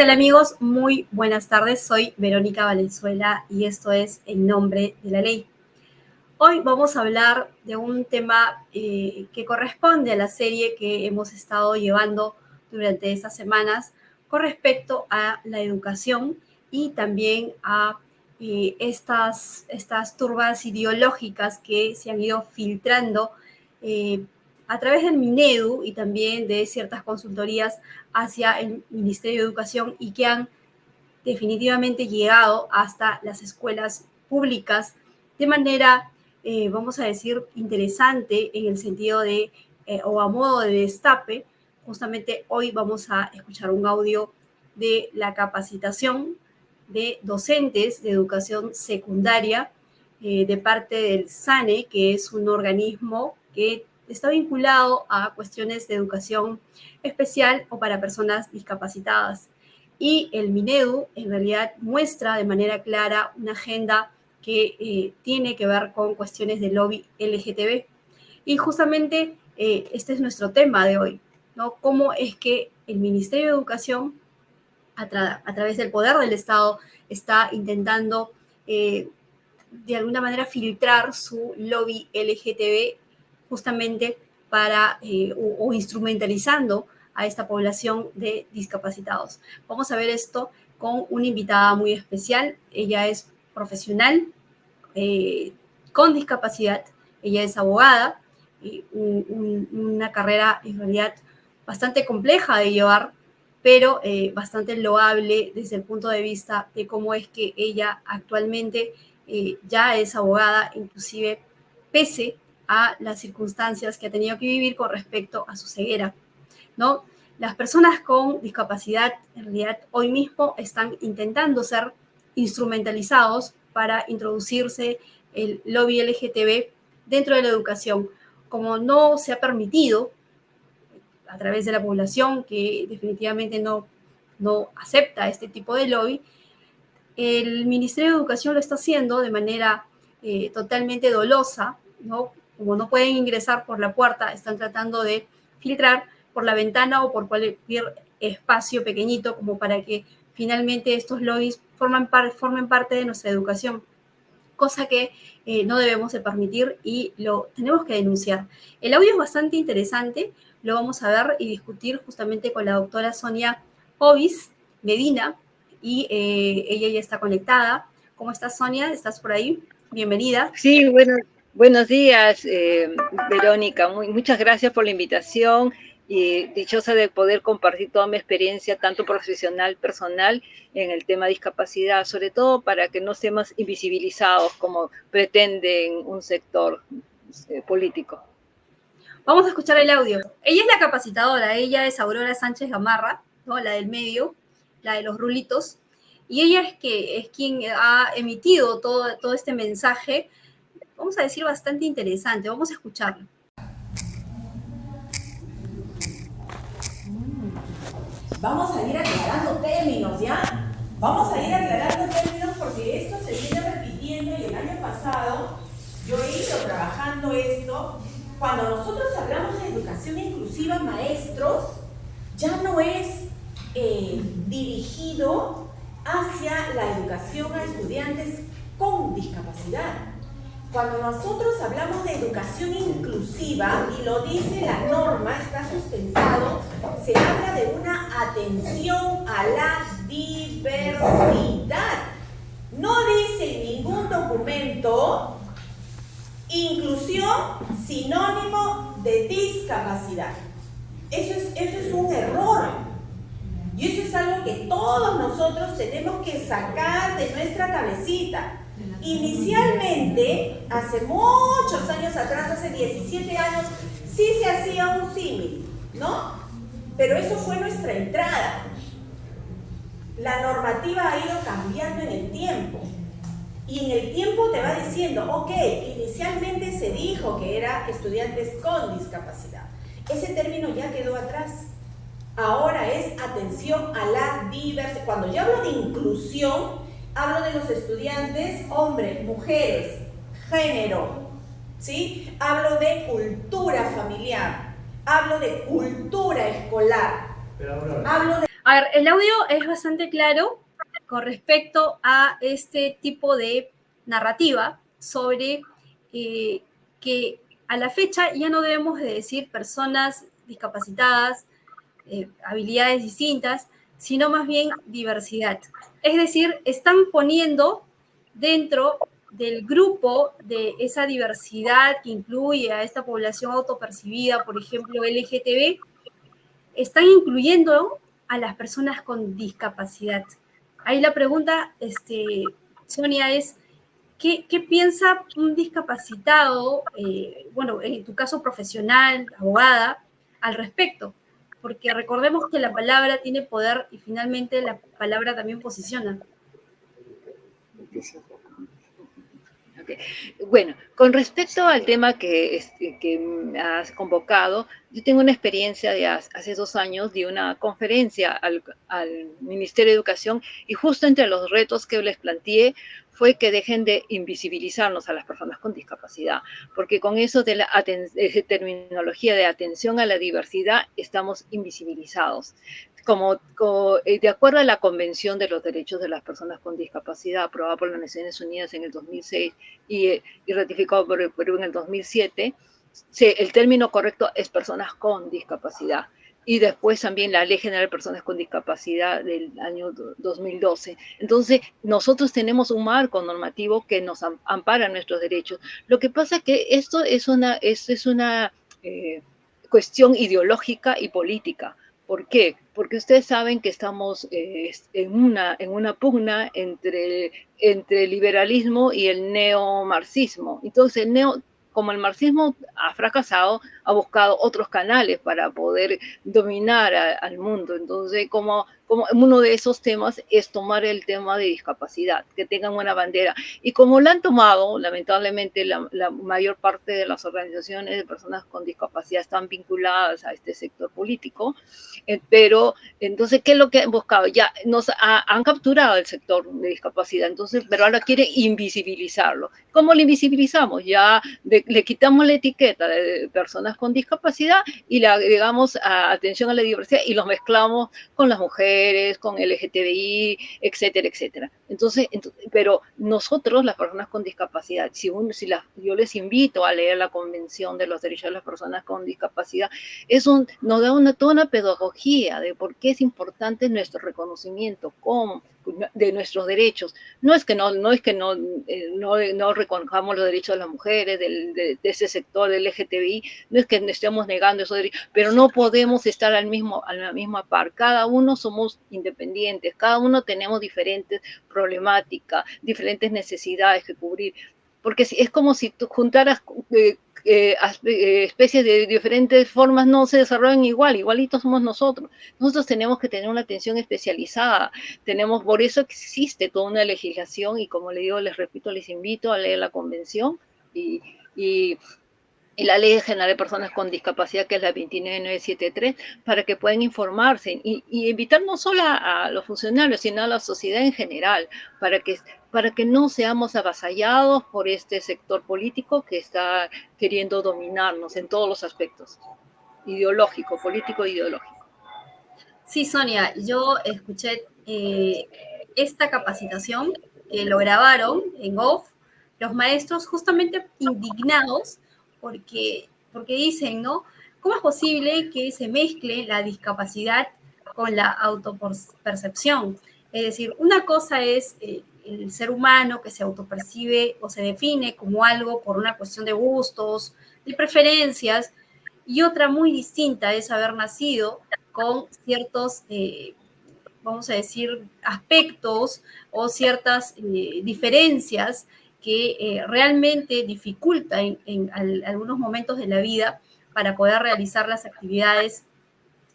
tal amigos? Muy buenas tardes, soy Verónica Valenzuela y esto es En Nombre de la Ley. Hoy vamos a hablar de un tema que corresponde a la serie que hemos estado llevando durante estas semanas con respecto a la educación y también a estas turbas ideológicas que se han ido filtrando a través del Minedu y también de ciertas consultorías hacia el Ministerio de Educación y que han definitivamente llegado hasta las escuelas públicas de manera, vamos a decir, interesante en el sentido de, o a modo de destape. Justamente hoy vamos a escuchar un audio de la capacitación de docentes de educación secundaria de parte del SANE, que es un organismo que está vinculado a cuestiones de educación especial o para personas discapacitadas. Y el Minedu en realidad muestra de manera clara una agenda que tiene que ver con cuestiones del lobby LGTB. Y justamente este es nuestro tema de hoy, ¿no? Cómo es que el Ministerio de Educación, a través del poder del Estado, está intentando de alguna manera filtrar su lobby LGTB justamente para, o instrumentalizando a esta población de discapacitados. Vamos a ver esto con una invitada muy especial. Ella es profesional con discapacidad, ella es abogada, una carrera en realidad bastante compleja de llevar, pero bastante loable desde el punto de vista de cómo es que ella actualmente ya es abogada, inclusive pese a las circunstancias que ha tenido que vivir con respecto a su ceguera, ¿no? Las personas con discapacidad en realidad hoy mismo están intentando ser instrumentalizados para introducirse el lobby LGTB dentro de la educación. Como no se ha permitido a través de la población que definitivamente no acepta este tipo de lobby, el Ministerio de Educación lo está haciendo de manera totalmente dolosa, ¿no? Como no pueden ingresar por la puerta, están tratando de filtrar por la ventana o por cualquier espacio pequeñito como para que finalmente estos lobbies formen parte de nuestra educación, cosa que no debemos de permitir y lo tenemos que denunciar. El audio es bastante interesante, lo vamos a ver y discutir justamente con la doctora Sonia Ovis Medina, y ella ya está conectada. ¿Cómo estás, Sonia? ¿Estás por ahí? Bienvenida. Sí, buenos días, Verónica. Muchas gracias por la invitación y dichosa de poder compartir toda mi experiencia, tanto profesional, personal, en el tema de discapacidad, sobre todo para que no seamos invisibilizados como pretenden un sector político. Vamos a escuchar el audio. Ella es la capacitadora, ella es Aurora Sánchez Gamarra, ¿no? La del medio, la de los rulitos, y ella es quien ha emitido todo este mensaje, vamos a decir, bastante interesante. Vamos a escucharlo. Vamos a ir aclarando términos, ¿ya? Vamos a ir aclarando términos porque esto se viene repitiendo y el año pasado yo he ido trabajando esto. Cuando nosotros hablamos de educación inclusiva, maestros, ya no es dirigido hacia la educación a estudiantes con discapacidad. Cuando nosotros hablamos de educación inclusiva, y lo dice la norma, está sustentado, se habla de una atención a la diversidad. No dice en ningún documento inclusión sinónimo de discapacidad. Eso es un error. Y eso es algo que todos nosotros tenemos que sacar de nuestra cabecita. Inicialmente, hace muchos años atrás, hace 17 años, sí se hacía un símil, ¿no? Pero eso fue nuestra entrada. La normativa ha ido cambiando en el tiempo. Y en el tiempo te va diciendo, ok, inicialmente se dijo que era estudiantes con discapacidad. Ese término ya quedó atrás. Ahora es atención a la diversidad. Cuando yo hablo de inclusión, hablo de los estudiantes, hombres, mujeres, género, ¿sí? Hablo de cultura familiar, hablo de cultura escolar. A ver, el audio es bastante claro con respecto a este tipo de narrativa sobre que a la fecha ya no debemos de decir personas discapacitadas, habilidades distintas, sino más bien diversidad. Es decir, están poniendo dentro del grupo de esa diversidad que incluye a esta población autopercibida, por ejemplo, LGTB, están incluyendo a las personas con discapacidad. Ahí la pregunta, Sonia, es, ¿qué piensa un discapacitado, bueno, en tu caso profesional, abogada, al respecto? Porque recordemos que la palabra tiene poder y finalmente la palabra también posiciona. Okay. Bueno, con respecto al tema que has convocado, yo tengo una experiencia de hace 2 años de una conferencia al Ministerio de Educación y justo entre los retos que les planteé fue que dejen de invisibilizarnos a las personas con discapacidad, porque con eso de la terminología de atención a la diversidad estamos invisibilizados. De acuerdo a la Convención de los Derechos de las Personas con Discapacidad, aprobada por las Naciones Unidas en el 2006 y ratificado por el Perú en el 2007, el término correcto es personas con discapacidad. Y después también la Ley General de Personas con Discapacidad del año 2012. Entonces, nosotros tenemos un marco normativo que nos ampara nuestros derechos. Lo que pasa es que esto es una cuestión ideológica y política. ¿Por qué? Porque ustedes saben que estamos en una pugna entre el liberalismo y el neomarxismo. Entonces, como el marxismo ha fracasado, ha buscado otros canales para poder dominar al mundo. Entonces, como uno de esos temas es tomar el tema de discapacidad, que tengan una bandera. Y como la han tomado, lamentablemente, la mayor parte de las organizaciones de personas con discapacidad están vinculadas a este sector político, pero entonces, ¿qué es lo que han buscado? Ya han capturado el sector de discapacidad, entonces, pero ahora quieren invisibilizarlo. ¿Cómo lo invisibilizamos? Ya le quitamos la etiqueta de personas con discapacidad y le agregamos atención a la diversidad y los mezclamos con las mujeres, con LGTBI, etcétera, etcétera. Entonces, pero nosotros, las personas con discapacidad, yo les invito a leer la Convención de los Derechos de las Personas con Discapacidad, nos da toda una pedagogía de por qué es importante nuestro reconocimiento de nuestros derechos. No es que no reconozcamos los derechos de las mujeres, de ese sector del LGTBI, no es que estemos negando esos derechos, pero no podemos estar a la misma par. Cada uno somos independientes, cada uno tenemos diferentes problemáticas, diferentes necesidades que cubrir. Porque es como si tú juntaras especies de diferentes formas, no se desarrollan igualitos somos nosotros. Nosotros tenemos que tener una atención especializada. Por eso existe toda una legislación y como les repito, les invito a leer la convención y la Ley General de Personas con Discapacidad, que es la 29973, para que puedan informarse y invitar no solo a los funcionarios, sino a la sociedad en general, para que no seamos avasallados por este sector político que está queriendo dominarnos en todos los aspectos, político e ideológico. Sí, Sonia, yo escuché esta capacitación que lo grabaron en off, los maestros justamente indignados porque dicen, ¿no? ¿Cómo es posible que se mezcle la discapacidad con la autopercepción? Es decir, una cosa es el ser humano que se autopercibe o se define como algo por una cuestión de gustos, de preferencias, y otra muy distinta es haber nacido con ciertos, vamos a decir, aspectos o ciertas diferencias que realmente dificultan en algunos momentos de la vida para poder realizar las actividades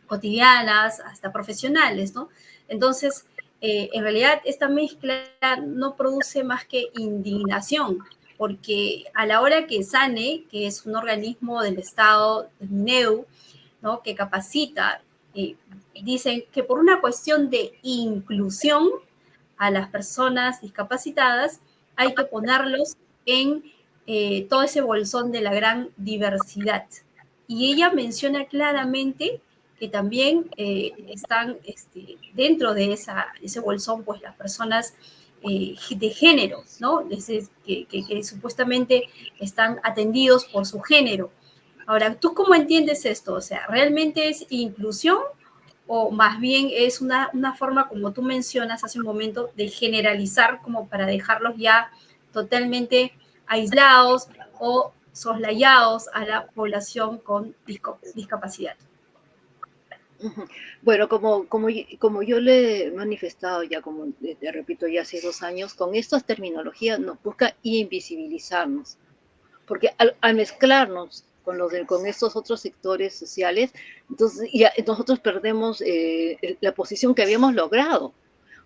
cotidianas, hasta profesionales, ¿no? Entonces, en realidad esta mezcla no produce más que indignación, porque a la hora que SANE, que es un organismo del Estado, del MINEDU, ¿no?, que capacita, dicen que por una cuestión de inclusión a las personas discapacitadas hay que ponerlos en todo ese bolsón de la gran diversidad. Y ella menciona claramente que también están dentro de ese bolsón, pues las personas de género, ¿no? Que supuestamente están atendidos por su género. Ahora, ¿tú cómo entiendes esto? O sea, ¿realmente es inclusión o más bien es una forma, como tú mencionas hace un momento, de generalizar como para dejarlos ya totalmente aislados o soslayados a la población con discapacidad? Bueno, como yo le he manifestado ya, como te repito, ya hace 2 años, con estas terminologías nos busca invisibilizarnos, porque al mezclarnos con estos otros sectores sociales, entonces ya nosotros perdemos la posición que habíamos logrado.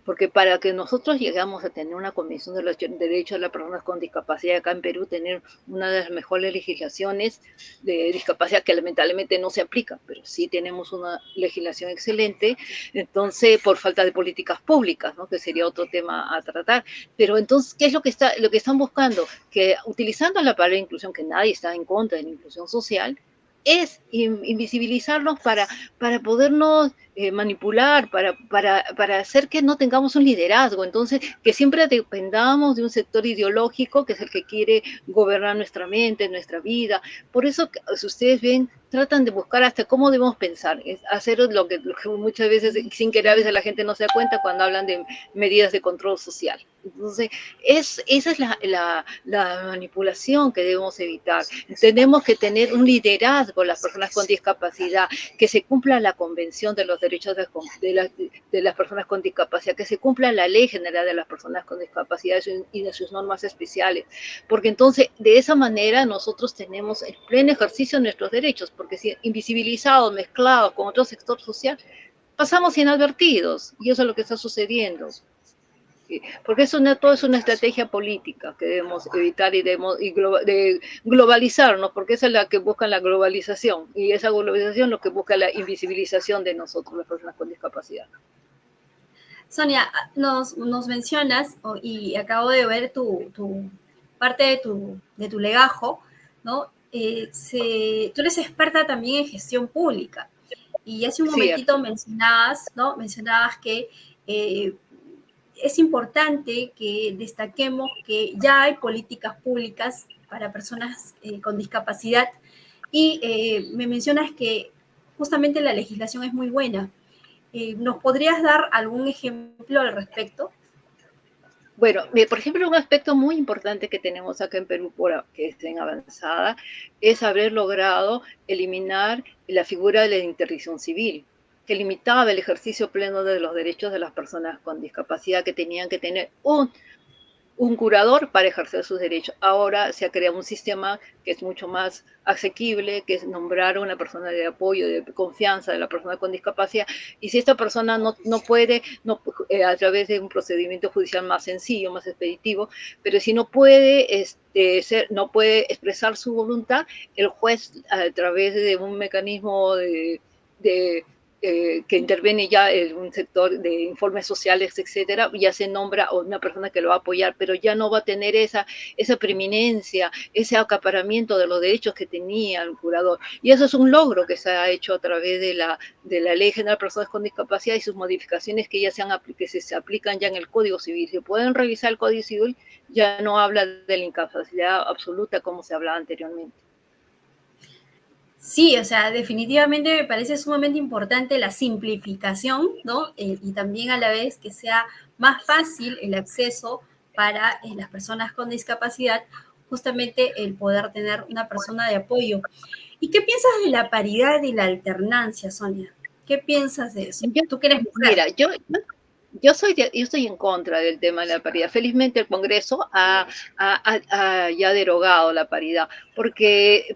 Porque para que nosotros llegamos a tener una Convención de los Derechos de las Personas con Discapacidad acá en Perú, tener una de las mejores legislaciones de discapacidad que lamentablemente no se aplica, pero sí tenemos una legislación excelente, entonces por falta de políticas públicas, ¿no? Que sería otro tema a tratar. Pero entonces, ¿qué es lo que están buscando? Que utilizando la palabra inclusión, que nadie está en contra de la inclusión social, es invisibilizarnos para podernos manipular, para hacer que no tengamos un liderazgo. Entonces, que siempre dependamos de un sector ideológico que es el que quiere gobernar nuestra mente, nuestra vida. Por eso, si ustedes ven, tratan de buscar hasta cómo debemos pensar, es hacer lo que muchas veces, sin querer, a veces la gente no se da cuenta cuando hablan de medidas de control social. Entonces, esa es la manipulación que debemos evitar. Tenemos que tener un liderazgo las personas con discapacidad, que se cumpla la Convención de los Derechos de las Personas con Discapacidad, que se cumpla la Ley General de las Personas con Discapacidad y de sus normas especiales, porque entonces de esa manera nosotros tenemos el pleno ejercicio de nuestros derechos, porque si invisibilizados, mezclados con otro sector social, pasamos inadvertidos, y eso es lo que está sucediendo. Porque todo es una estrategia política que debemos evitar y de globalizarnos, porque esa es la que busca la globalización, y esa globalización lo que busca la invisibilización de nosotros, las personas con discapacidad. Sonia, nos mencionas, y acabo de ver tu parte de tu legajo, ¿no? Tú eres experta también en gestión pública, y hace un momentito mencionabas, ¿no? Mencionabas que es importante que destaquemos que ya hay políticas públicas para personas con discapacidad, y me mencionas que justamente la legislación es muy buena. ¿Nos podrías dar algún ejemplo al respecto? Bueno, por ejemplo, un aspecto muy importante que tenemos acá en Perú, que es en avanzada, es haber logrado eliminar la figura de la interdicción civil, que limitaba el ejercicio pleno de los derechos de las personas con discapacidad, que tenían que tener un curador para ejercer sus derechos. Ahora se ha creado un sistema que es mucho más asequible, que es nombrar a una persona de apoyo, de confianza de la persona con discapacidad, y si esta persona no puede, a través de un procedimiento judicial más sencillo, más expeditivo, pero si no puede no puede expresar su voluntad, el juez, a través de un mecanismo que interviene ya en un sector de informes sociales, etcétera, ya se nombra a una persona que lo va a apoyar, pero ya no va a tener esa preeminencia, ese acaparamiento de los derechos que tenía el curador. Y eso es un logro que se ha hecho a través de la Ley General de Personas con Discapacidad y sus modificaciones que se aplican ya en el Código Civil. Si pueden revisar el Código Civil, ya no habla de la incapacidad absoluta como se hablaba anteriormente. Sí, o sea, definitivamente me parece sumamente importante la simplificación, ¿no? Y también a la vez que sea más fácil el acceso para las personas con discapacidad, justamente el poder tener una persona de apoyo. ¿Y qué piensas de la paridad y la alternancia, Sonia? ¿Qué piensas de eso? ¿Tú que eres mujer? Mira, yo estoy en contra del tema de la paridad. Felizmente el Congreso ha ya derogado la paridad, porque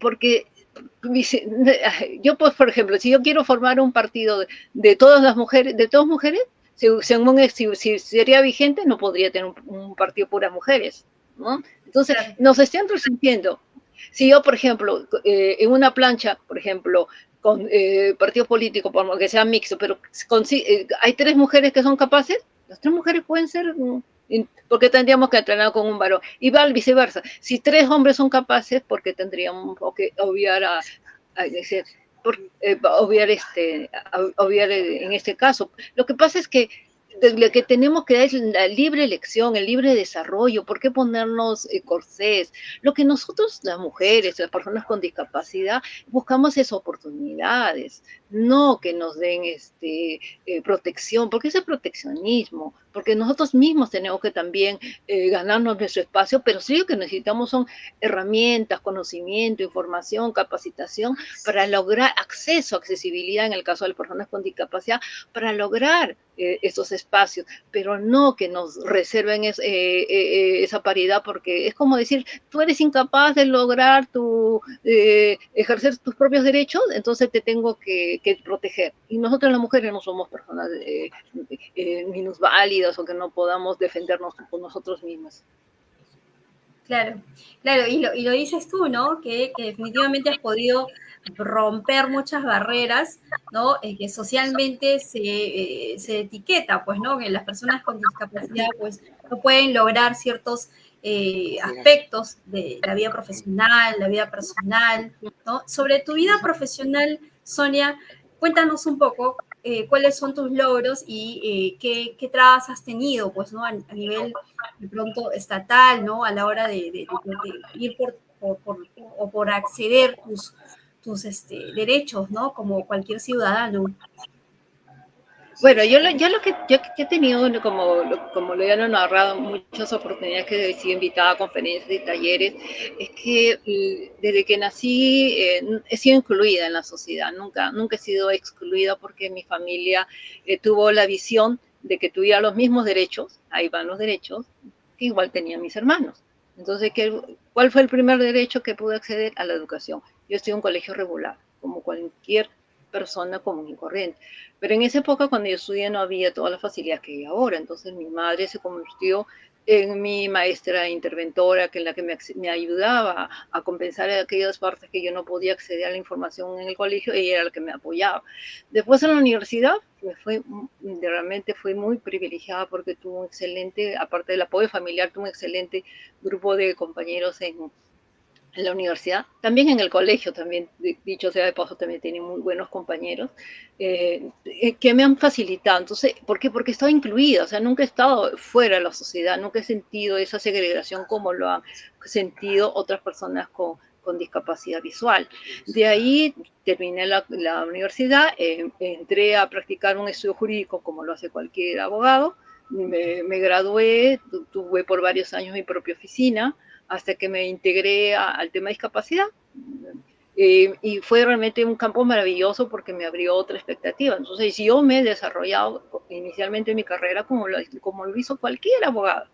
yo, pues, por ejemplo, si yo quiero formar un partido de todas las mujeres, si sería vigente, no podría tener un partido puras mujeres, ¿no? Entonces, nos están resintiendo. Si yo, por ejemplo, en una plancha, por ejemplo, con partido político, por que sea mixto, pero hay 3 mujeres que son capaces, las 3 mujeres pueden ser, porque tendríamos que entrenar con un varón, y va al viceversa. Si 3 hombres son capaces, porque tendríamos que obviar a decir, obviar en este caso. Lo que pasa es que lo que tenemos que dar es la libre elección, el libre desarrollo. ¿Por qué ponernos corsés? Lo que nosotros, las mujeres, las personas con discapacidad, buscamos es oportunidades, no que nos den protección, porque ese proteccionismo, porque nosotros mismos tenemos que también ganarnos nuestro espacio, pero sí lo que necesitamos son herramientas, conocimiento, información, capacitación para lograr acceso, accesibilidad en el caso de las personas con discapacidad, para lograr esos espacios, pero no que nos reserven esa paridad, porque es como decir, tú eres incapaz de lograr ejercer tus propios derechos, entonces te tengo que proteger. Y nosotros las mujeres no somos personas minusválidas o que no podamos defendernos por nosotros mismas. Claro, claro, y lo dices tú, ¿no? Que definitivamente has podido romper muchas barreras, ¿no? Que socialmente se etiqueta, pues, ¿no? Que las personas con discapacidad, pues, no pueden lograr ciertos aspectos de la vida profesional, la vida personal, ¿no? Sobre tu vida profesional, Sonia, cuéntanos un poco cuáles son tus logros y qué trabas has tenido, pues, ¿no? A nivel de pronto estatal, ¿no? A la hora de ir por acceder tus derechos, ¿no? Como cualquier ciudadano. Bueno, yo he tenido, como lo han narrado, muchas oportunidades que he sido invitada a conferencias y talleres, es que desde que nací he sido incluida en la sociedad, nunca he sido excluida porque mi familia tuvo la visión de que tuviera los mismos derechos, ahí van los derechos, que igual tenían mis hermanos. Entonces, ¿cuál fue el primer derecho que pude acceder? A la educación. Yo estudié en un colegio regular, como cualquier persona común y corriente. Pero en esa época, cuando yo estudié, no había todas las facilidades que hay ahora. Entonces, mi madre se convirtió en mi maestra interventora, que en la que me ayudaba a compensar aquellas partes que yo no podía acceder a la información en el colegio, ella era la que me apoyaba. Después en la universidad, realmente fui muy privilegiada porque tuve un excelente, aparte del apoyo familiar, tuve un excelente grupo de compañeros en la universidad, también en el colegio, también, dicho sea de paso, también tiene muy buenos compañeros que me han facilitado. Entonces, ¿por qué? Porque he estado incluida, o sea, nunca he estado fuera de la sociedad, nunca he sentido esa segregación como lo han sentido otras personas con discapacidad visual. De ahí terminé la universidad, entré a practicar un estudio jurídico como lo hace cualquier abogado, me gradué, tuve por varios años mi propia oficina, hasta que me integré al tema de discapacidad. Y fue realmente un campo maravilloso porque me abrió otra expectativa. Entonces yo me he desarrollado inicialmente mi carrera como lo hizo cualquier abogado,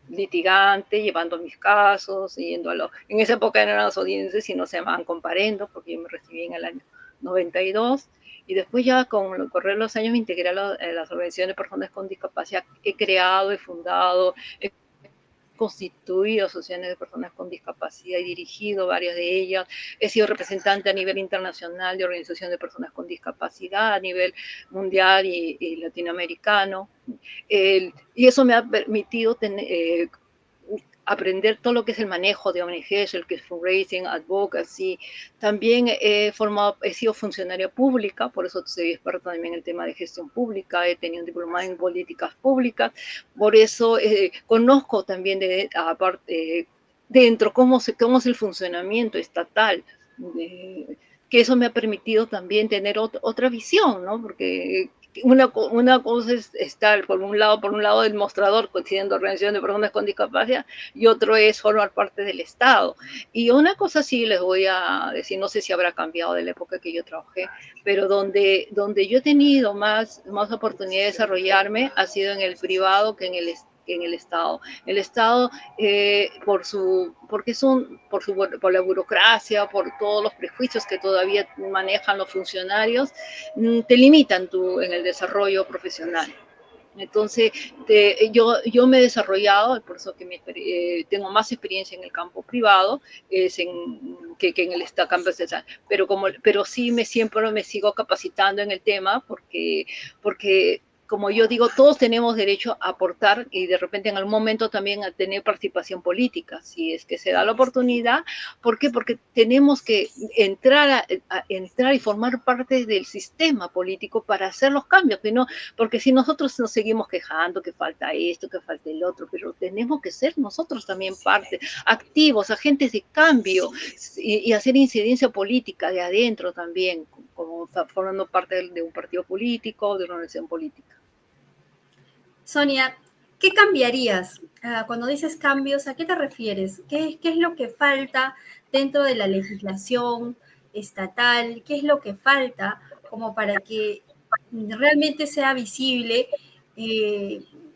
litigante, llevando mis casos, yendo en esa época eran las audiencias y no se llamaban comparendo, porque yo me recibí en el año 92, y después ya con el correr de los años me integré a las organizaciones de personas con discapacidad. He creado, he fundado, he constituido asociaciones de personas con discapacidad y dirigido varias de ellas. He sido representante a nivel internacional de organizaciones de personas con discapacidad, a nivel mundial y latinoamericano. Y eso me ha permitido aprender todo lo que es el manejo de ONGs, el que es fundraising, advocacy. También he sido funcionaria pública, por eso soy experta también en el tema de gestión pública, he tenido un diplomado en políticas públicas, por eso conozco también dentro cómo es el funcionamiento estatal, que eso me ha permitido también tener otra visión, ¿no? Porque una cosa es estar por un lado del mostrador coincidiendo organización de personas con discapacidad y otro es formar parte del Estado. Y una cosa sí les voy a decir, no sé si habrá cambiado de la época que yo trabajé, pero donde yo he tenido más oportunidad de desarrollarme ha sido en el privado que en el Estado. El Estado, por la burocracia, por todos los prejuicios que todavía manejan los funcionarios, te limitan en el desarrollo profesional. Entonces, yo me he desarrollado, por eso que tengo más experiencia en el campo privado que en el campo estatal. Pero sí siempre me sigo capacitando en el tema porque como yo digo, todos tenemos derecho a aportar y de repente en algún momento también a tener participación política, si es que se da la oportunidad. ¿Por qué? Porque tenemos que entrar entrar y formar parte del sistema político para hacer los cambios, que no, porque si nosotros nos seguimos quejando que falta esto, que falta el otro, pero tenemos que ser nosotros también parte, activos, agentes de cambio y hacer incidencia política de adentro también, como formando parte de un partido político, de una organización política. Sonia, ¿qué cambiarías? Cuando dices cambios, ¿a qué te refieres? ¿Qué es lo que falta dentro de la legislación estatal? ¿Qué es lo que falta como para que realmente sea visible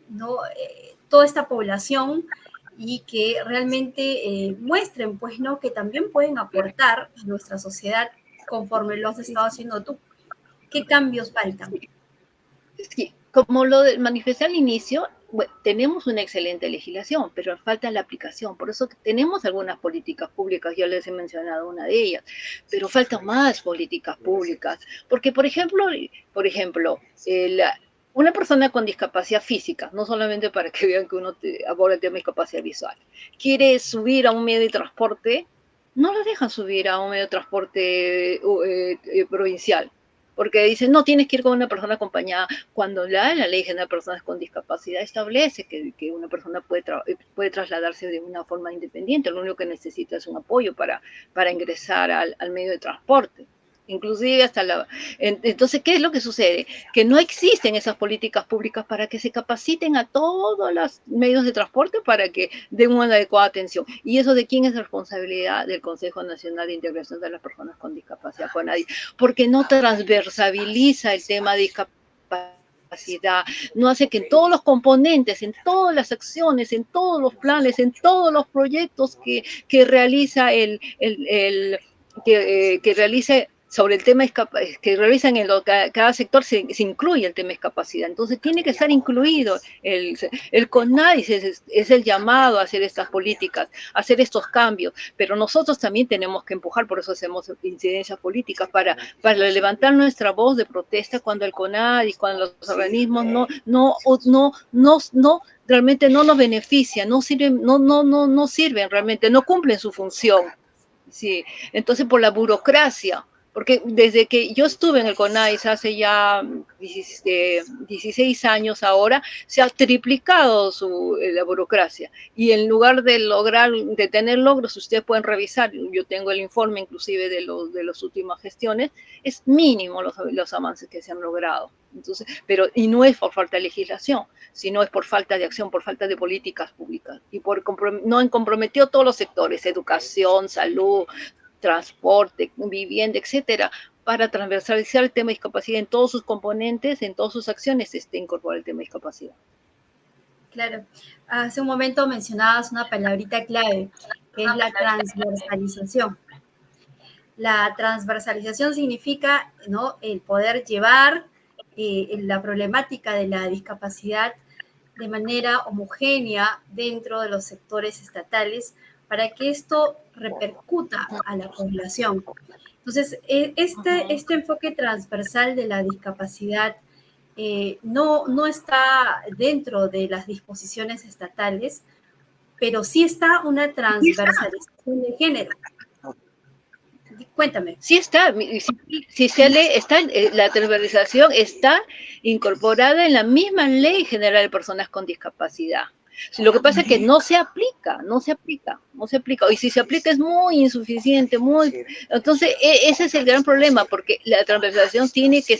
¿no? Toda esta población y que realmente muestren, pues, ¿no? Que también pueden aportar a nuestra sociedad conforme lo has estado haciendo tú? ¿Qué cambios faltan? Sí, como lo manifesté al inicio, bueno, tenemos una excelente legislación, pero falta la aplicación. Por eso tenemos algunas políticas públicas, yo les he mencionado una de ellas, pero faltan más políticas públicas. Porque, por ejemplo una persona con discapacidad física, no solamente para que vean que uno aborda el tema de discapacidad visual, quiere subir a un medio de transporte, no lo dejan subir a un medio de transporte provincial, porque dicen, no, tienes que ir con una persona acompañada, cuando la Ley General de Personas con Discapacidad establece que una persona puede trasladarse de una forma independiente, lo único que necesita es un apoyo para ingresar al medio de transporte. Inclusive entonces, ¿qué es lo que sucede? Que no existen esas políticas públicas para que se capaciten a todos los medios de transporte para que den una adecuada atención. ¿Y eso de quién es responsabilidad? Del Consejo Nacional de Integración de las Personas con Discapacidad, CONADI, porque no transversaliza el tema de discapacidad, no hace que en todos los componentes, en todas las acciones, en todos los planes, en todos los proyectos que realiza que realice sobre el tema que realizan en cada sector se incluye el tema de discapacidad. Entonces tiene que estar incluido. El CONADI es el llamado a hacer estas políticas, a hacer estos cambios, pero nosotros también tenemos que empujar, por eso hacemos incidencias políticas, para levantar nuestra voz de protesta cuando el CONADI, cuando los organismos realmente no nos benefician, no sirven realmente, no cumplen su función. Sí, entonces por la burocracia, porque desde que yo estuve en el CONADIS hace ya 16 años ahora, se ha triplicado la burocracia. Y en lugar de tener logros, ustedes pueden revisar, yo tengo el informe inclusive de las últimas gestiones, es mínimo los avances que se han logrado. Entonces, y no es por falta de legislación, sino es por falta de acción, por falta de políticas públicas. Y no han comprometido todos los sectores, educación, salud, transporte, vivienda, etcétera, para transversalizar el tema de discapacidad en todos sus componentes, en todas sus acciones, incorporar el tema de discapacidad. Claro. Hace un momento mencionabas una palabrita clave, que es la transversalización. La transversalización significa, ¿no?, el poder llevar la problemática de la discapacidad de manera homogénea dentro de los sectores estatales para que esto repercuta a la población. Entonces, este enfoque transversal de la discapacidad no está dentro de las disposiciones estatales, pero sí está una transversalización de género. Cuéntame. Sí está, si se lee, la transversalización está incorporada en la misma Ley General de Personas con Discapacidad. Lo que pasa es que no se aplica. Y si se aplica es muy insuficiente, entonces ese es el gran problema, porque la transversalización tiene que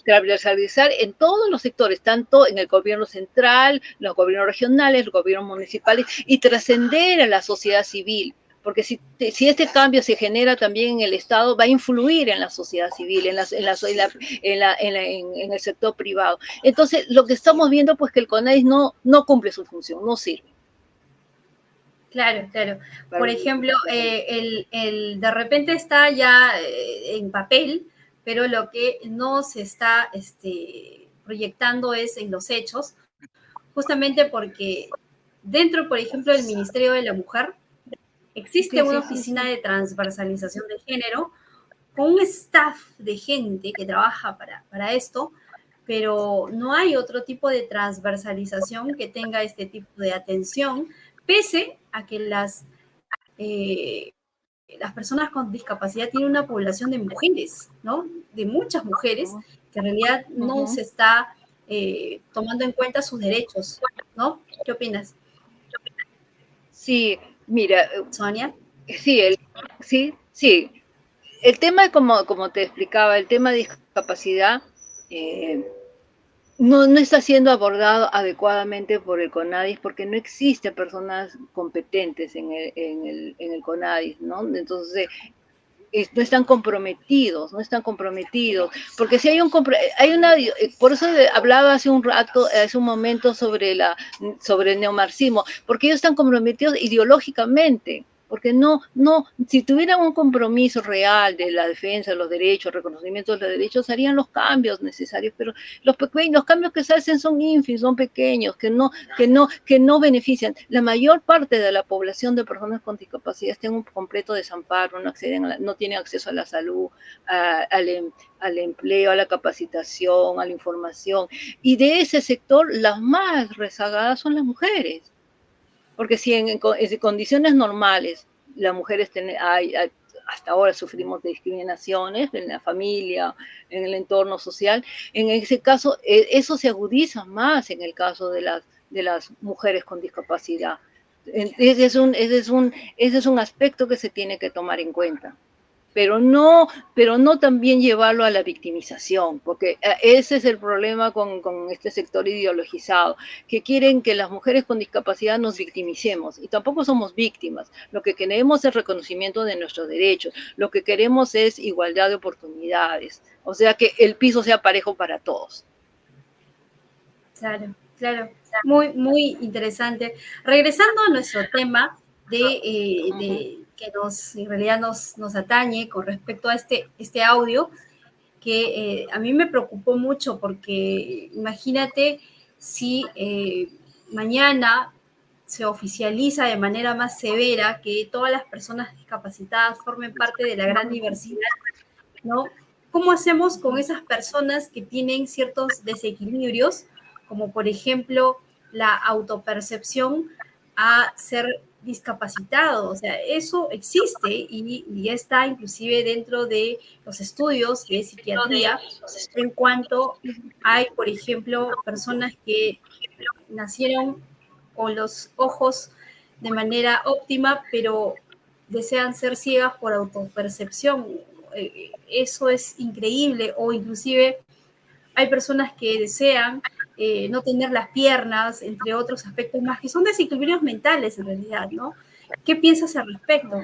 transversalizar en todos los sectores, tanto en el gobierno central, los gobiernos regionales, los gobiernos municipales, y trascender a la sociedad civil. Porque si este cambio se genera también en el Estado, va a influir en la sociedad civil, en el sector privado. Entonces, lo que estamos viendo, pues, que el CONADIS no cumple su función, no sirve. Claro. Por ejemplo, de repente está ya en papel, pero lo que no se está proyectando es en los hechos, justamente porque dentro, por ejemplo, del Ministerio de la Mujer, existe una oficina de transversalización de género, con un staff de gente que trabaja para esto, pero no hay otro tipo de transversalización que tenga este tipo de atención, pese a que las personas con discapacidad tienen una población de mujeres, ¿no? De muchas mujeres, que en realidad no se está tomando en cuenta sus derechos, ¿no? ¿Qué opinas? Sí, mira, Sonia. Sí. El tema, como te explicaba, el tema de discapacidad no está siendo abordado adecuadamente por el CONADIS porque no existen personas competentes en el CONADIS, ¿no? Entonces, no están comprometidos, porque si por eso hablaba hace un momento sobre el neomarxismo, porque ellos están comprometidos ideológicamente, porque si tuvieran un compromiso real de la defensa de los derechos, reconocimiento de los derechos, harían los cambios necesarios, pero los cambios que se hacen son ínfimos, son pequeños, que no benefician. La mayor parte de la población de personas con discapacidad está en un completo desamparo, no tienen acceso a la salud, al empleo, a la capacitación, a la información, y de ese sector las más rezagadas son las mujeres. Porque si en condiciones normales las mujeres hasta ahora sufrimos de discriminaciones en la familia, en el entorno social, en ese caso eso se agudiza más en el caso de las mujeres con discapacidad. Ese es un aspecto que se tiene que tomar en cuenta. Pero no también llevarlo a la victimización, porque ese es el problema con este sector ideologizado, que quieren que las mujeres con discapacidad nos victimicemos, y tampoco somos víctimas. Lo que queremos es reconocimiento de nuestros derechos, lo que queremos es igualdad de oportunidades, o sea, que el piso sea parejo para todos. Claro. Muy, muy interesante. Regresando a nuestro tema que en realidad nos atañe con respecto a este audio, que a mí me preocupó mucho porque imagínate si mañana se oficializa de manera más severa que todas las personas discapacitadas formen parte de la gran diversidad, ¿no? ¿Cómo hacemos con esas personas que tienen ciertos desequilibrios, como por ejemplo la autopercepción a ser discapacitado? O sea, eso existe y ya está inclusive dentro de los estudios de psiquiatría, en cuanto hay, por ejemplo, personas que nacieron con los ojos de manera óptima, pero desean ser ciegas por autopercepción. Eso es increíble. O inclusive hay personas que desean no tener las piernas, entre otros aspectos más, que son desequilibrios mentales en realidad, ¿no? ¿Qué piensas al respecto?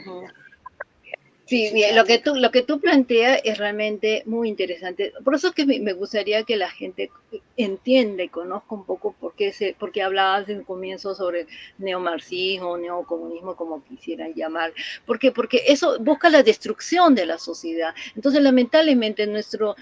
Sí, bien, lo que tú planteas es realmente muy interesante. Por eso es que me gustaría que la gente entienda y conozca un poco por qué hablabas en un comienzo sobre neomarxismo, neocomunismo, como quisieran llamar. ¿Por qué? Porque eso busca la destrucción de la sociedad. Entonces, lamentablemente, nuestro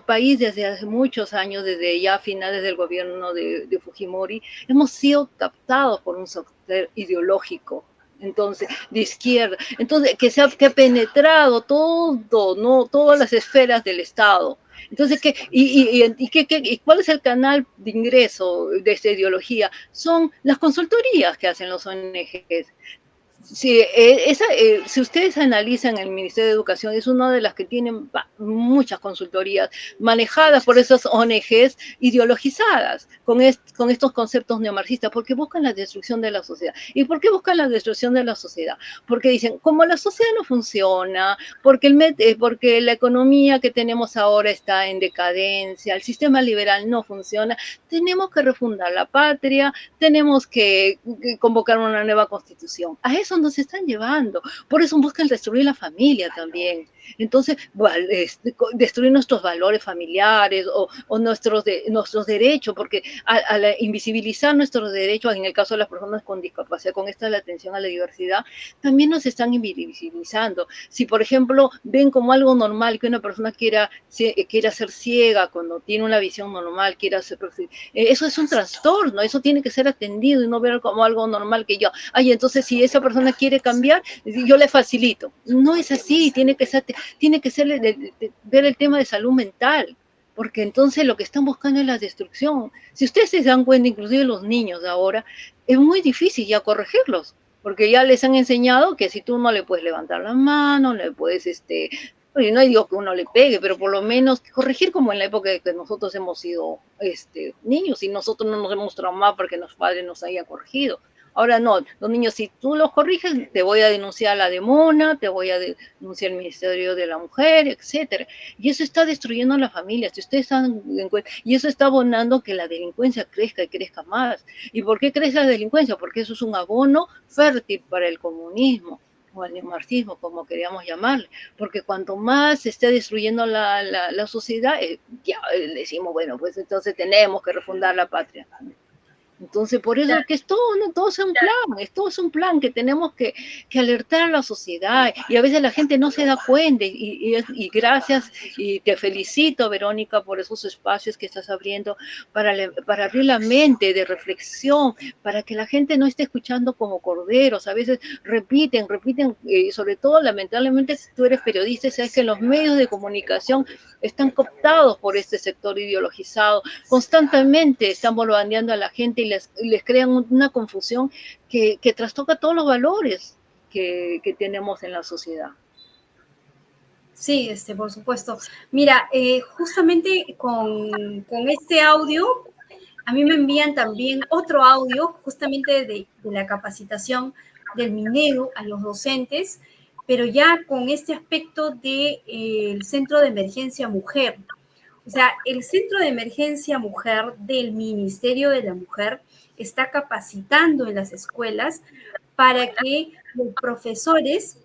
país desde hace muchos años, desde ya finales del gobierno de Fujimori, hemos sido captados por un sector ideológico, entonces, de izquierda, entonces, que ha penetrado todo, ¿no? Todas las esferas del Estado. Entonces, ¿y cuál es el canal de ingreso de esta ideología? Son las consultorías que hacen los ONGs. Sí, si ustedes analizan el Ministerio de Educación, es una de las que tienen muchas consultorías manejadas por esas ONGs ideologizadas con estos conceptos neomarxistas, porque buscan la destrucción de la sociedad. ¿Y por qué buscan la destrucción de la sociedad? Porque dicen, como la sociedad no funciona, porque la economía que tenemos ahora está en decadencia, el sistema liberal no funciona, tenemos que refundar la patria, tenemos que convocar una nueva constitución. A eso nos están llevando. Por eso buscan destruir la familia también. Entonces, destruir nuestros valores familiares o nuestros derechos, porque al invisibilizar nuestros derechos, en el caso de las personas con discapacidad, con esta de la atención a la diversidad, también nos están invisibilizando. Si, por ejemplo, ven como algo normal que una persona quiera ser ciega cuando tiene una visión normal, eso es un trastorno, eso tiene que ser atendido y no ver como algo normal que entonces si esa persona quiere cambiar, yo le facilito. No es así, tiene que ser tiene que ser ver el tema de salud mental, porque entonces lo que están buscando es la destrucción. Si ustedes se dan cuenta, inclusive los niños de ahora, es muy difícil ya corregirlos, porque ya les han enseñado que si tú no le puedes levantar la mano, no le puedes, oye, no digo que uno le pegue, pero por lo menos corregir como en la época de que nosotros hemos sido niños y nosotros no nos hemos traumado porque los padres nos hayan corregido. Ahora no, los niños, si tú los corriges, te voy a denunciar a la DEMONA, te voy a denunciar al Ministerio de la Mujer, etcétera. Y eso está destruyendo a la familia, si ustedes dan cuenta, y eso está abonando que la delincuencia crezca y crezca más. ¿Y por qué crece la delincuencia? Porque eso es un abono fértil para el comunismo o el neomarxismo, como queríamos llamarle, porque cuanto más se esté destruyendo la sociedad, ya decimos, bueno, pues entonces tenemos que refundar la patria. Entonces, por eso es que es todo, ¿no? Todo es un plan que tenemos que alertar a la sociedad, y a veces la gente no se da cuenta, y gracias, y te felicito, Verónica, por esos espacios que estás abriendo para abrir la mente de reflexión, para que la gente no esté escuchando como corderos. A veces repiten, sobre todo, lamentablemente, si tú eres periodista, sabes que los medios de comunicación están cooptados por este sector ideologizado, constantemente están bombardeando a la gente y les crean una confusión que trastoca todos los valores que tenemos en la sociedad. Sí, por supuesto. Mira, justamente con este audio, a mí me envían también otro audio justamente de la capacitación del Minedu a los docentes, pero ya con este aspecto del Centro de Emergencia Mujer. O sea, el Centro de Emergencia Mujer del Ministerio de la Mujer está capacitando en las escuelas para que los profesores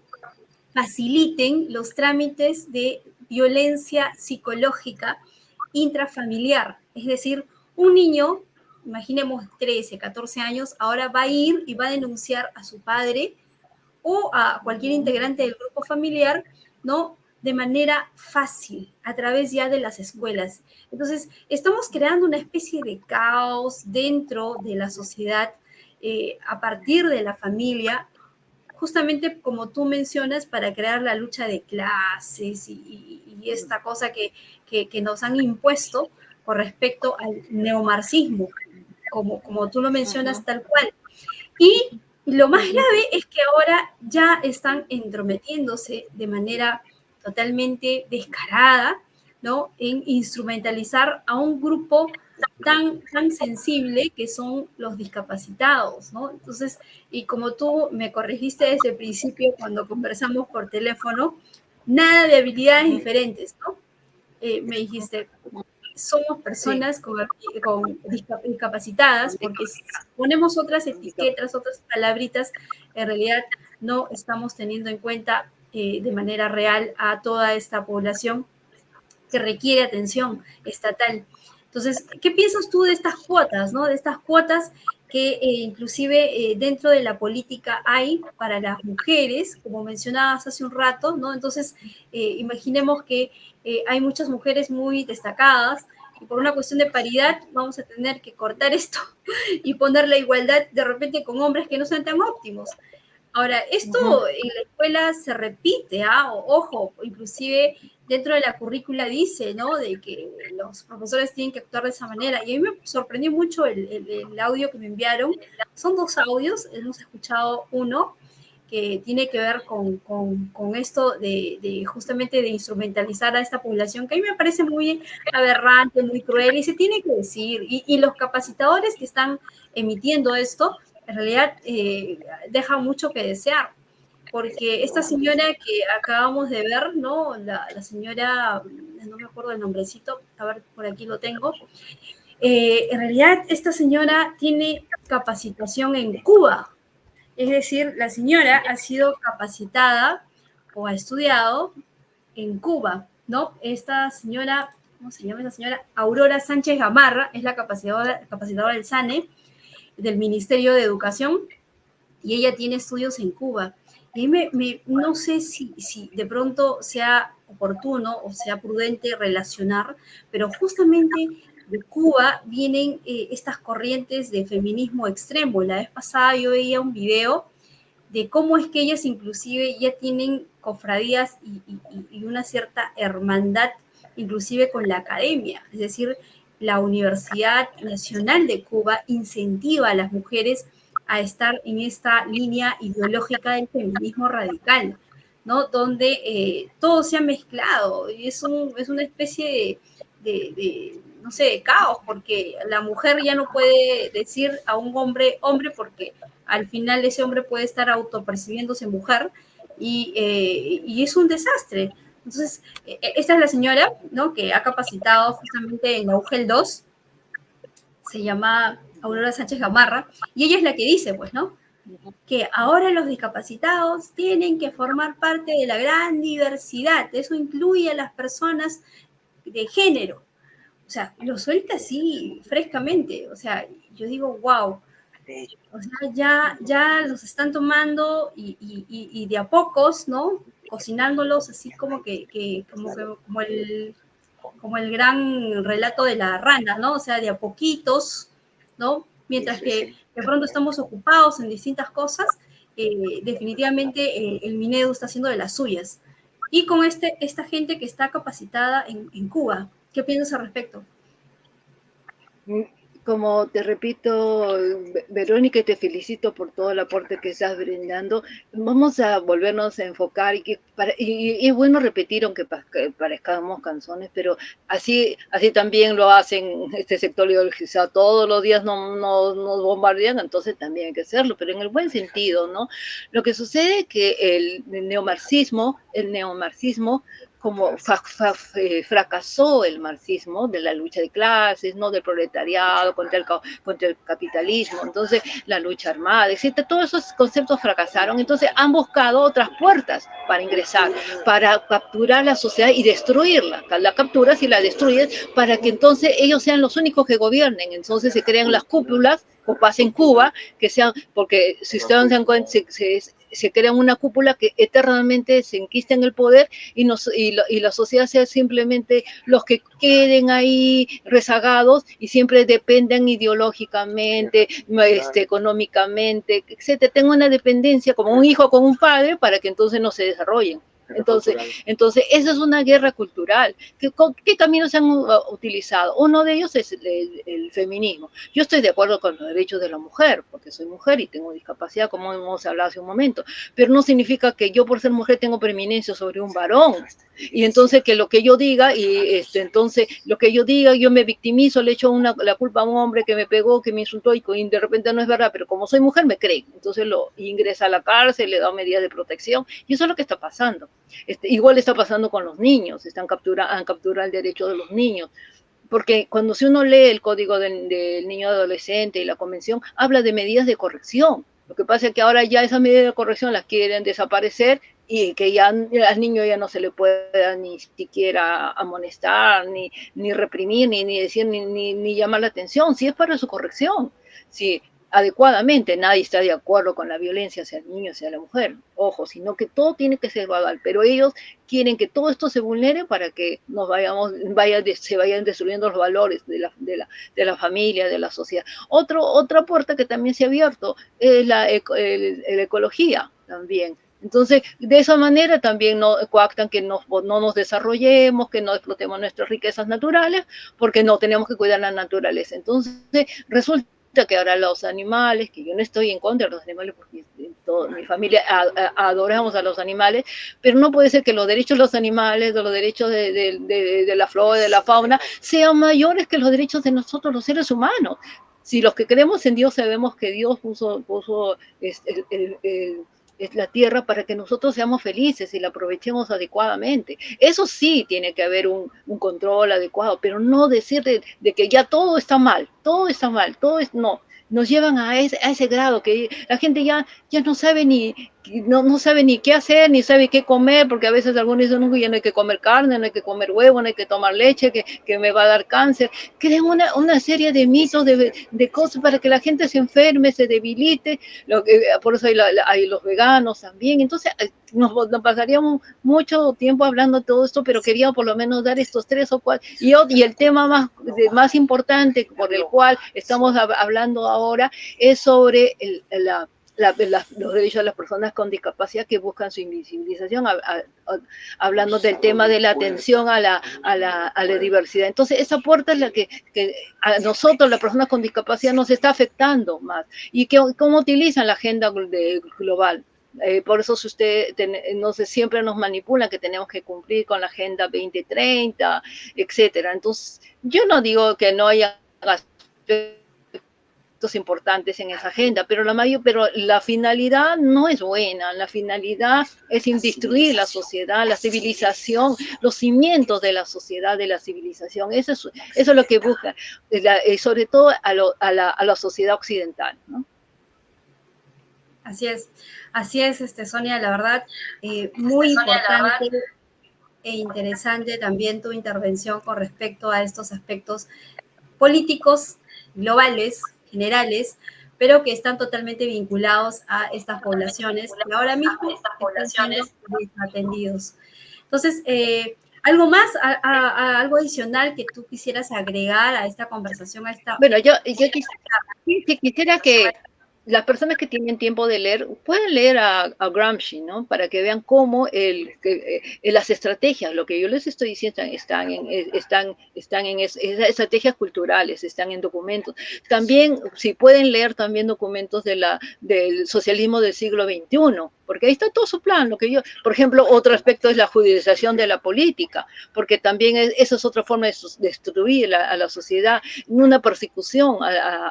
faciliten los trámites de violencia psicológica intrafamiliar. Es decir, un niño, imaginemos 13, 14 años, ahora va a ir y va a denunciar a su padre o a cualquier integrante del grupo familiar, ¿no? De manera fácil, a través ya de las escuelas. Entonces, estamos creando una especie de caos dentro de la sociedad a partir de la familia, justamente como tú mencionas, para crear la lucha de clases y esta cosa que nos han impuesto con respecto al neomarxismo, como tú lo mencionas tal cual. Y lo más grave es que ahora ya están entrometiéndose de manera totalmente descarada, ¿no? En instrumentalizar a un grupo tan sensible que son los discapacitados, ¿no? Entonces, y como tú me corregiste desde el principio cuando conversamos por teléfono, nada de habilidades diferentes, ¿no? Me dijiste, somos personas con discapacitadas, porque si ponemos otras etiquetas, otras palabritas, en realidad no estamos teniendo en cuenta de manera real a toda esta población que requiere atención estatal. Entonces, ¿qué piensas tú de estas cuotas, ¿no? De estas cuotas que inclusive dentro de la política hay para las mujeres, como mencionabas hace un rato, ¿no? Entonces, imaginemos que hay muchas mujeres muy destacadas y por una cuestión de paridad vamos a tener que cortar esto y poner la igualdad de repente con hombres que no sean tan óptimos. Ahora, esto en la escuela se repite, ojo, inclusive dentro de la currícula dice, ¿no? De que los profesores tienen que actuar de esa manera. Y a mí me sorprendió mucho el audio que me enviaron. Son 2 audios, hemos escuchado uno que tiene que ver con esto de justamente de instrumentalizar a esta población, que a mí me parece muy aberrante, muy cruel, y se tiene que decir. Y los capacitadores que están emitiendo esto, en realidad deja mucho que desear, porque esta señora que acabamos de ver, ¿no? La señora, no me acuerdo el nombrecito, a ver, por aquí lo tengo. En realidad, esta señora tiene capacitación en Cuba, es decir, la señora ha sido capacitada o ha estudiado en Cuba, ¿no? Esta señora, ¿cómo se llama esa señora? Aurora Sánchez Gamarra, es la capacitadora del SANE, del Ministerio de Educación, y ella tiene estudios en Cuba. Y no sé si de pronto sea oportuno o sea prudente relacionar, pero justamente de Cuba vienen estas corrientes de feminismo extremo. La vez pasada yo veía un video de cómo es que ellas inclusive ya tienen cofradías y una cierta hermandad inclusive con la academia. Es decir, la Universidad Nacional de Cuba incentiva a las mujeres a estar en esta línea ideológica del feminismo radical, ¿no? Donde todo se ha mezclado y es una especie no sé, de caos, porque la mujer ya no puede decir a un hombre, hombre, porque al final ese hombre puede estar autopercibiéndose mujer y es un desastre. Entonces, esta es la señora, ¿no?, que ha capacitado justamente en la UGEL 2, se llama Aurora Sánchez Gamarra, y ella es la que dice, pues, ¿no?, que ahora los discapacitados tienen que formar parte de la gran diversidad. Eso incluye a las personas de género. O sea, lo suelta así frescamente. O sea, yo digo, wow. O sea, ya los están tomando y de a pocos, ¿no? Cocinándolos así como como el gran relato de la rana, ¿no? O sea, de a poquitos, ¿no? Mientras que de pronto estamos ocupados en distintas cosas, definitivamente el Minedu está haciendo de las suyas. Y con esta gente que está capacitada en Cuba, ¿qué piensas al respecto? Como te repito, Verónica, y te felicito por todo el aporte que estás brindando. Vamos a volvernos a enfocar y es bueno repetir, aunque parezcamos canzones, pero así también lo hacen este sector ideologizado. Todos los días nos bombardean, entonces también hay que hacerlo, pero en el buen sentido, ¿no? Lo que sucede es que el neomarxismo como fracasó el marxismo de la lucha de clases, ¿no?, del proletariado contra el capitalismo, entonces la lucha armada, etc. Todos esos conceptos fracasaron, entonces han buscado otras puertas para ingresar, para capturar la sociedad y destruirla. La capturas y la destruyes para que entonces ellos sean los únicos que gobiernen. Entonces se crean las cúpulas, como pasa en Cuba, que sean, porque si ustedes se dan cuenta, se crea una cúpula que eternamente se enquista en el poder y la sociedad sea simplemente los que queden ahí rezagados y siempre dependan ideológicamente, económicamente, etc. Tengo una dependencia como un hijo con un padre para que entonces no se desarrollen. Entonces, esa es una guerra cultural. ¿Qué caminos se han utilizado? Uno de ellos es el feminismo. Yo estoy de acuerdo con los derechos de la mujer, porque soy mujer y tengo discapacidad, como hemos hablado hace un momento, pero no significa que yo por ser mujer tengo preeminencia sobre un varón. Y entonces que lo que yo diga, yo me victimizo, le echo la culpa a un hombre que me pegó, que me insultó y de repente no es verdad, pero como soy mujer me creen. Entonces lo ingresa a la cárcel, le da medidas de protección y eso es lo que está pasando. Igual está pasando con los niños, han capturado el derecho de los niños, porque si uno lee el Código del Niño y Adolescente y la Convención, habla de medidas de corrección. Lo que pasa es que ahora ya esas medidas de corrección las quieren desaparecer y que ya al niño ya no se le pueda ni siquiera amonestar, ni reprimir, ni decir, ni llamar la atención, si es para su corrección. Si adecuadamente, nadie está de acuerdo con la violencia hacia el niño, hacia la mujer, ojo, sino que todo tiene que ser gradual, pero ellos quieren que todo esto se vulnere para que se vayan destruyendo los valores de la familia, de la sociedad. Otra puerta que también se ha abierto es la ecología también. Entonces, de esa manera también coactan que no nos desarrollemos, que no explotemos nuestras riquezas naturales, porque no tenemos que cuidar la naturaleza. Entonces, resulta que ahora los animales, que yo no estoy en contra de los animales porque toda mi familia adoramos a los animales, pero no puede ser que los derechos de los animales o los derechos de la flora y de la fauna sean mayores que los derechos de nosotros los seres humanos. Si los que creemos en Dios sabemos que Dios puso es la tierra para que nosotros seamos felices y la aprovechemos adecuadamente. Eso sí tiene que haber un control adecuado, pero no decir de que ya todo está mal, no. Nos llevan a ese grado que la gente ya no sabe no sabe ni qué hacer, ni sabe qué comer, porque a veces algunos dicen, no, ya no hay que comer carne, no hay que comer huevo, no hay que tomar leche, que me va a dar cáncer. Crean una serie de mitos, de cosas para que la gente se enferme, se debilite, por eso hay los veganos también. Entonces, nos pasaríamos mucho tiempo hablando de todo esto, pero quería por lo menos dar estos 3 o 4. Y el tema más importante por el cual estamos hablando ahora es sobre los derechos de las personas con discapacidad que buscan su invisibilización, hablando del tema de la atención a la diversidad. Entonces, esa puerta es la que a nosotros, las personas con discapacidad, nos está afectando más. ¿Y cómo utilizan la agenda global? Por eso si no sé, siempre nos manipulan que tenemos que cumplir con la Agenda 2030, etcétera. Entonces, yo no digo que no haya aspectos importantes en esa agenda, pero la finalidad no es buena. La finalidad es destruir la sociedad, la civilización, los cimientos de la sociedad, de la civilización. Eso es lo que busca, sobre todo a la sociedad occidental, ¿no? Así es, Sonia, la verdad, muy importante e interesante también tu intervención con respecto a estos aspectos políticos, globales, generales, pero que están totalmente vinculados a estas poblaciones que ahora mismo están siendo desatendidos. Entonces, ¿algo más, algo adicional que tú quisieras agregar a esta conversación? Bueno, yo quisiera que las personas que tienen tiempo de leer, pueden leer a Gramsci, ¿no? Para que vean cómo las estrategias, lo que yo les estoy diciendo, están en estrategias culturales, están en documentos. También, si pueden leer también documentos del socialismo del siglo XXI, porque ahí está todo su plan. Por ejemplo, otro aspecto es la judicialización de la política, porque también esa es otra forma de destruir a la sociedad, una persecución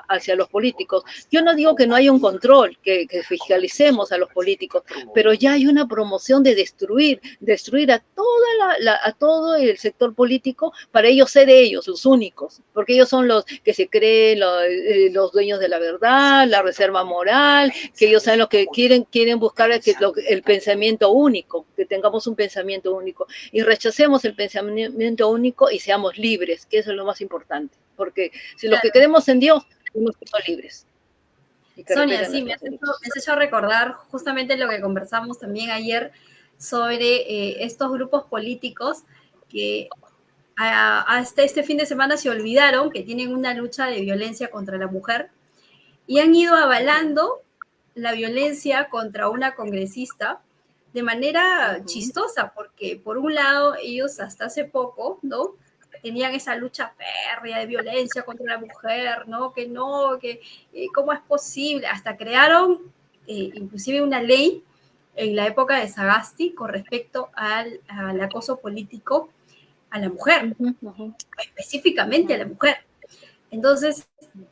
hacia los políticos. Yo no digo que no haya un control, que fiscalicemos a los políticos, pero ya hay una promoción de destruir a todo el sector político para ellos ser los únicos, porque ellos son los que se creen los dueños de la verdad, la reserva moral, que ellos saben lo que quieren buscar el pensamiento único, que tengamos un pensamiento único y rechacemos el pensamiento único y seamos libres, que eso es lo más importante, porque si los que creemos en Dios, tenemos que ser libres. Sonia, sí, me has hecho recordar justamente lo que conversamos también ayer sobre estos grupos políticos que hasta este fin de semana se olvidaron que tienen una lucha de violencia contra la mujer y han ido avalando la violencia contra una congresista de manera chistosa, porque por un lado ellos hasta hace poco, ¿no?, tenían esa lucha férrea de violencia contra la mujer, ¿no? Que ¿cómo es posible? Hasta crearon inclusive una ley en la época de Sagasti con respecto al acoso político a la mujer, específicamente a la mujer. Entonces,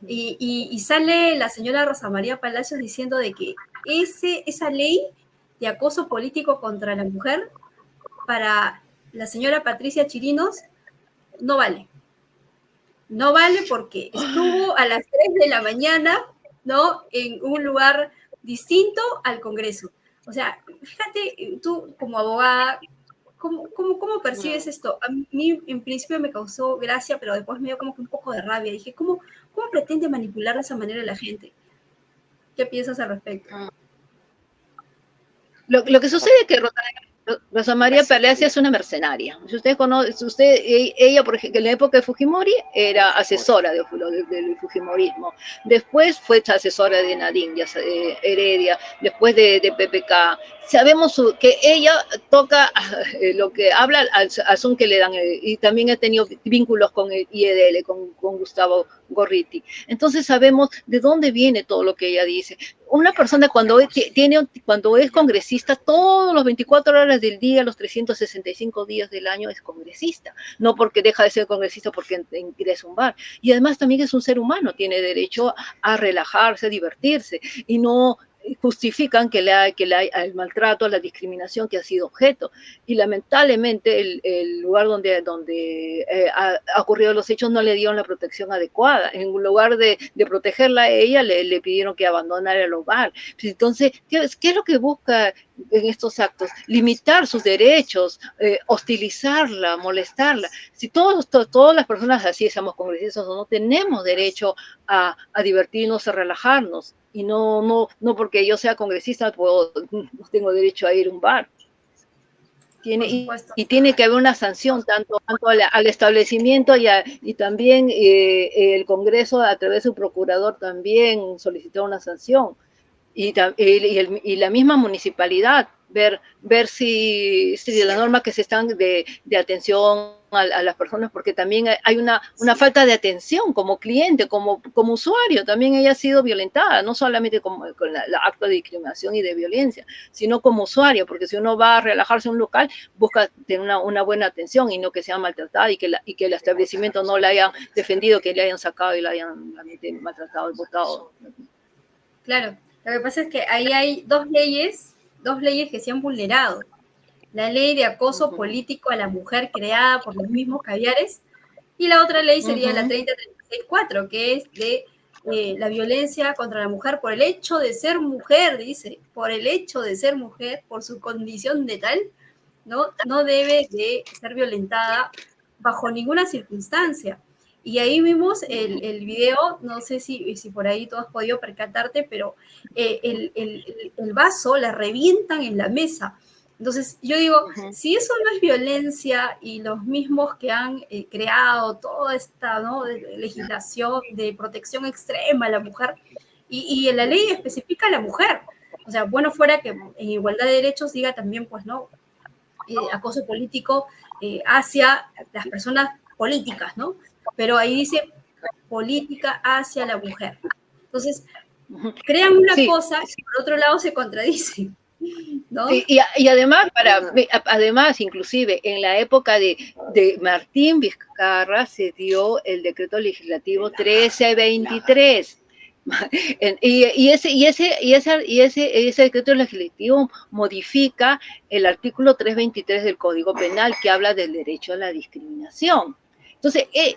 y sale la señora Rosa María Palacios diciendo de que esa ley de acoso político contra la mujer para la señora Patricia Chirinos no vale. No vale porque estuvo a las 3 de la mañana, ¿no?, en un lugar distinto al Congreso. O sea, fíjate, tú como abogada, ¿cómo percibes esto? A mí en principio me causó gracia, pero después me dio como que un poco de rabia. Dije, ¿cómo pretende manipular de esa manera a la gente? ¿Qué piensas al respecto? Lo que sucede es que Rosa María Palacios es una mercenaria. Si usted conoce, ella, por ejemplo, en la época de Fujimori era asesora del Fujimorismo. Después fue asesora de Nadine Heredia, después de PPK. Sabemos que ella toca lo que habla al son que le dan, y también ha tenido vínculos con el IEDL, con Gustavo Gorriti. Entonces sabemos de dónde viene todo lo que ella dice. Una persona cuando es congresista, todos los 24 horas del día, los 365 días del año es congresista. No porque deja de ser congresista porque ingresa a un bar. Y además también es un ser humano, tiene derecho a relajarse, a divertirse, y no justifican que el maltrato, la discriminación que ha sido objeto. Y lamentablemente el lugar donde ha ocurrido los hechos no le dieron la protección adecuada. En lugar de protegerla a ella, le pidieron que abandonara el hogar. Entonces, ¿qué es lo que busca en estos actos? Limitar sus derechos, hostilizarla, molestarla. Si todas las personas así seamos congresistas o no, tenemos derecho a divertirnos, a relajarnos. Y no porque yo sea congresista no tengo derecho a ir a un bar. Y tiene que haber una sanción tanto al establecimiento y también el Congreso a través de su procurador también solicitó una sanción. y la misma municipalidad, ver si la norma que se están de atención a las personas, porque también hay una falta de atención como cliente, como usuario, también ella ha sido violentada, no solamente con la acto de discriminación y de violencia, sino como usuario, porque si uno va a relajarse en un local, busca tener una buena atención y no que sea maltratada y que el establecimiento no la hayan defendido, que le hayan sacado y la hayan maltratado y botado. Claro, lo que pasa es que ahí hay dos leyes que se han vulnerado. La ley de acoso político a la mujer creada por los mismos caviares, y la otra ley sería la 3036-4, que es de la violencia contra la mujer por el hecho de ser mujer, dice, por el hecho de ser mujer, por su condición de tal, no debe de ser violentada bajo ninguna circunstancia. Y ahí vimos el video, no sé si por ahí tú has podido percatarte, pero el vaso la revientan en la mesa. Entonces, yo digo, si eso no es violencia y los mismos que han creado toda esta legislación de protección extrema a la mujer, y en la ley especifica a la mujer, o sea, bueno fuera que en igualdad de derechos diga también, pues, ¿no? Acoso político hacia las personas políticas, ¿no? Pero ahí dice política hacia la mujer. Entonces, crean una cosa y por otro lado se contradicen, ¿no? Y además, inclusive, en la época de Martín Vizcarra se dio el decreto legislativo 1323. Y ese decreto legislativo modifica el artículo 323 del Código Penal, que habla del derecho a la discriminación. Entonces, y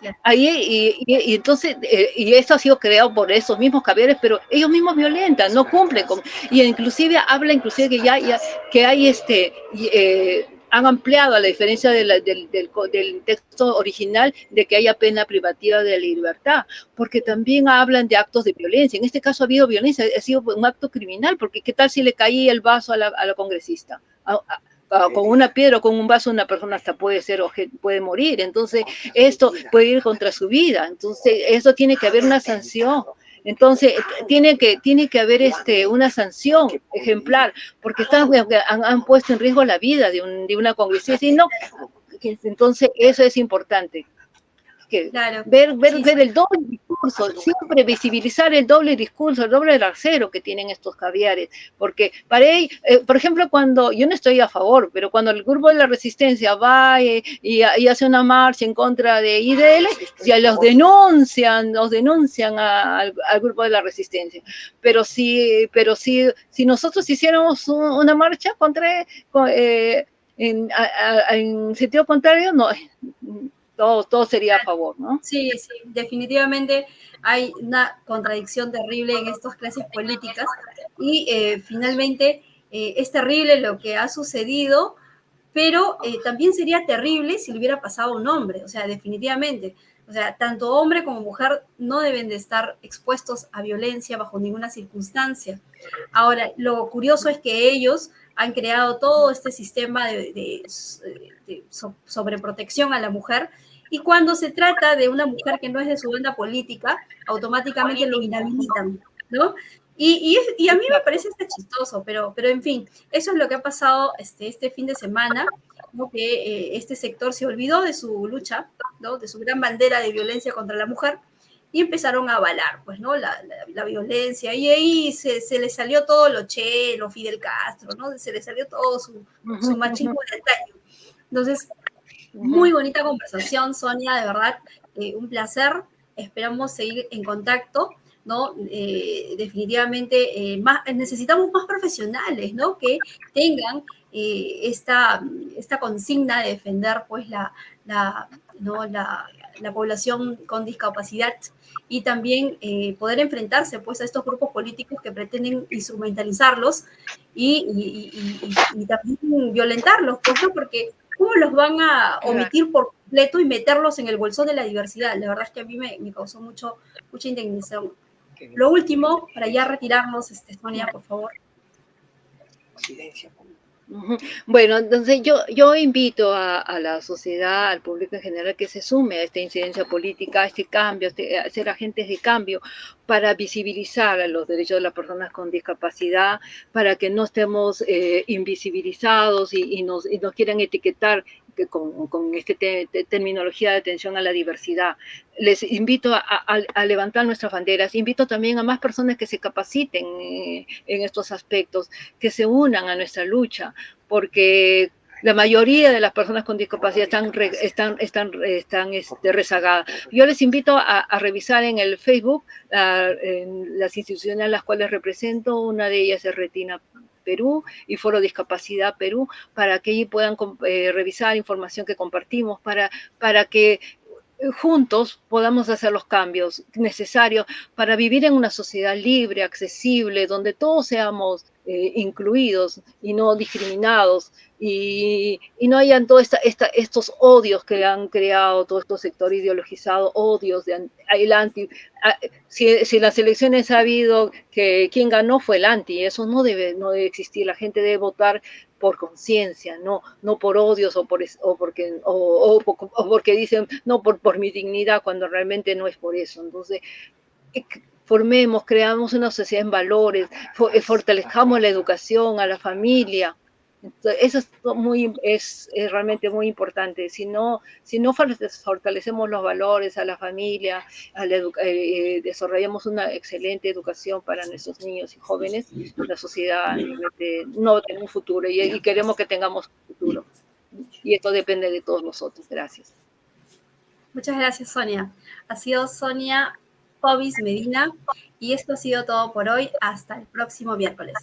esto ha sido creado por esos mismos caviares, pero ellos mismos violentan, no cumplen con, y inclusive habla inclusive que hay han ampliado, a la diferencia del texto original, de que haya pena privativa de la libertad, porque también hablan de actos de violencia. En este caso ha habido violencia, ha sido un acto criminal, porque ¿qué tal si le caía el vaso a la congresista? Con una piedra o con un vaso una persona hasta puede morir. Entonces esto puede ir contra su vida. Entonces eso tiene que haber una sanción. Entonces tiene que haber una sanción ejemplar, porque han puesto en riesgo la vida de una congresista. Y no, entonces eso es importante. Claro. Ver el doble discurso, siempre visibilizar el doble discurso, el doble rasero que tienen estos caviares, porque para ellos, por ejemplo, cuando, yo no estoy a favor, pero cuando el grupo de la resistencia va y hace una marcha en contra de IDL, ya los denuncian al grupo de la resistencia, pero si nosotros hiciéramos una marcha en sentido contrario, no, todo sería a favor, ¿no? Sí, definitivamente hay una contradicción terrible en estas clases políticas y finalmente es terrible lo que ha sucedido, pero también sería terrible si le hubiera pasado a un hombre, o sea, definitivamente. O sea, tanto hombre como mujer no deben de estar expuestos a violencia bajo ninguna circunstancia. Ahora, lo curioso es que ellos han creado todo este sistema de sobreprotección a la mujer, y cuando se trata de una mujer que no es de su banda política, automáticamente lo inhabilitan, ¿no? Y a mí me parece chistoso, pero en fin, eso es lo que ha pasado este fin de semana, ¿no? Que este sector se olvidó de su lucha, ¿no? De su gran bandera de violencia contra la mujer, y empezaron a avalar, pues, ¿no? La violencia, y ahí se le salió todo lo Fidel Castro, ¿no? Se le salió todo su machismo de antaño. Entonces, muy bonita conversación, Sonia, de verdad, un placer. Esperamos seguir en contacto, ¿no? Definitivamente necesitamos más profesionales, ¿no? Que tengan esta consigna de defender, pues, la población con discapacidad, y también poder enfrentarse, pues, a estos grupos políticos que pretenden instrumentalizarlos y también violentarlos, pues, ¿no? Porque ¿cómo los van a omitir por completo y meterlos en el bolsón de la diversidad? La verdad es que a mí me causó mucha indignación. Lo último, para ya retirarnos, Sonia, por favor. Bueno, entonces yo invito a la sociedad, al público en general, que se sume a esta incidencia política, a este cambio, a ser agentes de cambio, para visibilizar a los derechos de las personas con discapacidad, para que no estemos invisibilizados y nos quieran etiquetar con esta terminología de atención a la diversidad. Les invito a levantar nuestras banderas, invito también a más personas que se capaciten en estos aspectos, que se unan a nuestra lucha, porque la mayoría de las personas con discapacidad están rezagadas. Yo les invito a revisar en el Facebook en las instituciones a las cuales represento. Una de ellas es Retina Perú y Foro Discapacidad Perú, para que allí puedan revisar información que compartimos, para que juntos podamos hacer los cambios necesarios para vivir en una sociedad libre, accesible, donde todos seamos incluidos y no discriminados, y no hayan todos estos odios que han creado todo este sector ideologizado, odios el anti. Si en las elecciones ha habido que quien ganó fue el anti, eso no debe existir. La gente debe votar por conciencia, no por odios o porque dicen no por mi dignidad, cuando realmente no es por eso. Entonces, formemos, creamos una sociedad en valores, fortalezcamos la educación a la familia. Entonces, eso es realmente muy importante. Si no fortalecemos los valores a la familia, desarrollamos una excelente educación para nuestros niños y jóvenes, la sociedad realmente no va a tener un futuro, y queremos que tengamos un futuro. Y esto depende de todos nosotros. Gracias. Muchas gracias, Sonia. Ha sido Sonia Pobis Medina, y esto ha sido todo por hoy. Hasta el próximo miércoles.